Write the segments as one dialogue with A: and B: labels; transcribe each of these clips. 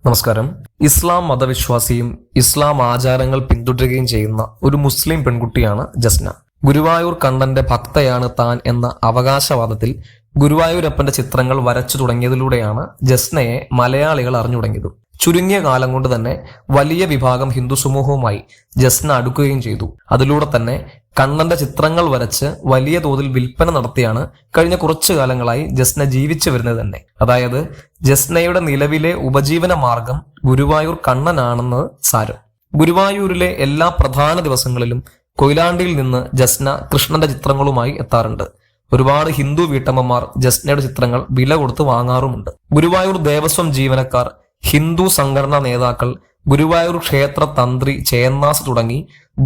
A: നമസ്കാരം. ഇസ്ലാം മതവിശ്വാസിയും ഇസ്ലാം ആചാരങ്ങൾ പിന്തുടരുകയും ചെയ്യുന്ന ഒരു മുസ്ലിം പെൺകുട്ടിയാണ് ജസ്ന. ഗുരുവായൂർ കണ്ണന്റെ ഭക്തയാണ് താൻ എന്ന അവകാശവാദത്തിൽ ഗുരുവായൂരപ്പന്റെ ചിത്രങ്ങൾ വരച്ചു തുടങ്ങിയതിലൂടെയാണ് ജസ്നയെ മലയാളികൾ അറിഞ്ഞു തുടങ്ങിയത്. ചുരുങ്ങിയ കാലം കൊണ്ട് തന്നെ വലിയ വിഭാഗം ഹിന്ദു സമൂഹവുമായി ജസ്ന അടുക്കുകയും ചെയ്തു. അതിലൂടെ തന്നെ കണ്ണന്റെ ചിത്രങ്ങൾ വരച്ച് വലിയ തോതിൽ വിൽപ്പന നടത്തിയാണ് കഴിഞ്ഞ കുറച്ചു കാലങ്ങളായി ജസ്ന ജീവിച്ചു വരുന്നത് തന്നെ. അതായത് ജസ്നയുടെ നിലവിലെ ഉപജീവന മാർഗം ഗുരുവായൂർ കണ്ണനാണെന്ന് സാരം. ഗുരുവായൂരിലെ എല്ലാ പ്രധാന ദിവസങ്ങളിലും കൊയിലാണ്ടിയിൽ നിന്ന് ജസ്ന കൃഷ്ണന്റെ ചിത്രങ്ങളുമായി എത്താറുണ്ട്. ഒരുപാട് ഹിന്ദു വീട്ടമ്മമാർ ജസ്നയുടെ ചിത്രങ്ങൾ വില കൊടുത്ത് വാങ്ങാറുമുണ്ട്. ഗുരുവായൂർ ദേവസ്വം ജീവനക്കാർ, ഹിന്ദു സംഘടനാ നേതാക്കൾ, ഗുരുവായൂർ ക്ഷേത്ര തന്ത്രി ചേന്നാസ് തുടങ്ങി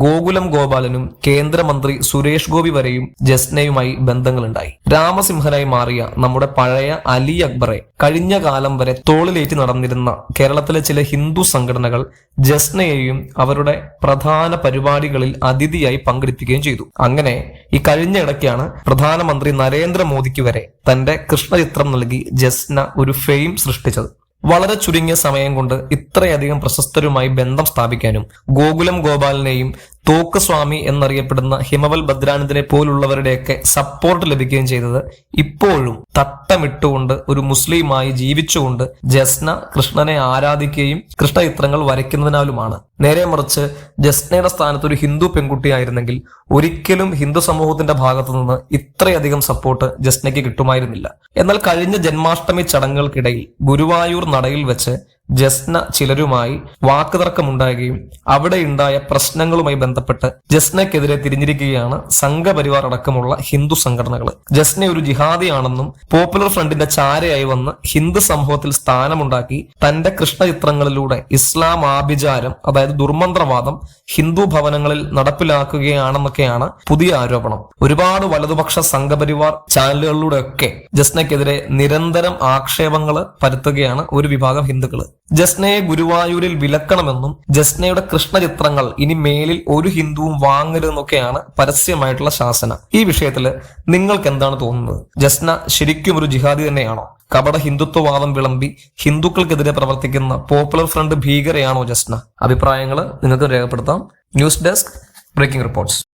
A: ഗോകുലം ഗോപാലനും കേന്ദ്രമന്ത്രി സുരേഷ് ഗോപി വരെയും ജസ്നയുമായി ബന്ധങ്ങളുണ്ടായി. രാമസിംഹനായി മാറിയ നമ്മുടെ പഴയ അലി അക്ബറെ കഴിഞ്ഞ കാലം വരെ തോളിലേറ്റി നടന്നിരുന്ന കേരളത്തിലെ ചില ഹിന്ദു സംഘടനകൾ ജസ്നയെയും അവരുടെ പ്രധാന പരിപാടികളിൽ അതിഥിയായി പങ്കെടുപ്പിക്കുകയും ചെയ്തു. അങ്ങനെ ഈ കഴിഞ്ഞ ഇടയ്ക്കാണ് പ്രധാനമന്ത്രി നരേന്ദ്രമോദിക്ക് വരെ തന്റെ കൃഷ്ണചിത്രം നൽകി ജസ്ന ഒരു ഫെയിം സൃഷ്ടിച്ചത്. വളരെ ചുരുങ്ങിയ സമയം കൊണ്ട് ഇത്രയധികം പ്രശസ്തരുമായി ബന്ധം സ്ഥാപിക്കാനും ഗോകുലം ഗോപാലിനെയും തോക്ക് സ്വാമി എന്നറിയപ്പെടുന്ന ഹിമവൽ ഭദ്രാനന്ദനെ പോലുള്ളവരുടെയൊക്കെ സപ്പോർട്ട് ലഭിക്കുകയും ചെയ്തത് ഇപ്പോഴും തട്ടമിട്ടുകൊണ്ട് ഒരു മുസ്ലിമായി ജീവിച്ചുകൊണ്ട് ജസ്ന കൃഷ്ണനെ ആരാധിക്കുകയും കൃഷ്ണചിത്രങ്ങൾ വരയ്ക്കുന്നതിനാലുമാണ്. നേരെ മറിച്ച് ജസ്നയുടെ സ്ഥാനത്ത് ഒരു ഹിന്ദു പെൺകുട്ടിയായിരുന്നെങ്കിൽ ഒരിക്കലും ഹിന്ദു സമൂഹത്തിന്റെ ഭാഗത്തു നിന്ന് ഇത്രയധികം സപ്പോർട്ട് ജസ്നയ്ക്ക് കിട്ടുമായിരുന്നില്ല. എന്നാൽ കഴിഞ്ഞ ജന്മാഷ്ടമി ചടങ്ങുകൾക്കിടയിൽ ഗുരുവായൂർ നടയിൽ വെച്ച് ജസ്ന ചിലരുമായി വാക്കുതർക്കമുണ്ടാകുകയും അവിടെ ഉണ്ടായ പ്രശ്നങ്ങളുമായി ബന്ധപ്പെട്ട് ജസ്നയ്ക്കെതിരെ തിരിഞ്ഞിരിക്കുകയാണ് സംഘപരിവാർ അടക്കമുള്ള ഹിന്ദു സംഘടനകൾ. ജസ്ന ഒരു ജിഹാദിയാണെന്നും പോപ്പുലർ ഫ്രണ്ടിന്റെ ചാരയായി വന്ന് ഹിന്ദു സമൂഹത്തിൽ സ്ഥാനമുണ്ടാക്കി തന്റെ കൃഷ്ണചിത്രങ്ങളിലൂടെ ഇസ്ലാം ആഭിചാരം, അതായത് ദുർമന്ത്രവാദം ഹിന്ദു ഭവനങ്ങളിൽ നടപ്പിലാക്കുകയാണെന്നൊക്കെയാണ് പുതിയ ആരോപണം. ഒരുപാട് വലതുപക്ഷ സംഘപരിവാർ ചാനലുകളിലൂടെയൊക്കെ ജസ്നയ്ക്കെതിരെ നിരന്തരം ആക്ഷേപങ്ങൾ പരത്തുകയാണ് ഒരു വിഭാഗം ഹിന്ദുക്കൾ. ജസ്നയെ ഗുരുവായൂരിൽ വിലക്കണമെന്നും ജസ്നയുടെ കൃഷ്ണചിത്രങ്ങൾ ഇനി മേലിൽ ഒരു ഹിന്ദുവും വാങ്ങരുതെന്നൊക്കെയാണ് പരസ്യമായിട്ടുള്ള ശാസന. ഈ വിഷയത്തിൽ നിങ്ങൾക്ക് എന്താണ് തോന്നുന്നത്? ജസ്ന ശരിക്കും ഒരു ജിഹാദി തന്നെയാണോ? കപട ഹിന്ദുത്വവാദം വിളമ്പി ഹിന്ദുക്കൾക്കെതിരെ പ്രവർത്തിക്കുന്ന പോപ്പുലർ ഫ്രണ്ട് ഭീകരയാണോ ജസ്ന? അഭിപ്രായങ്ങൾ നിങ്ങൾക്ക് രേഖപ്പെടുത്താം. News desk, breaking reports.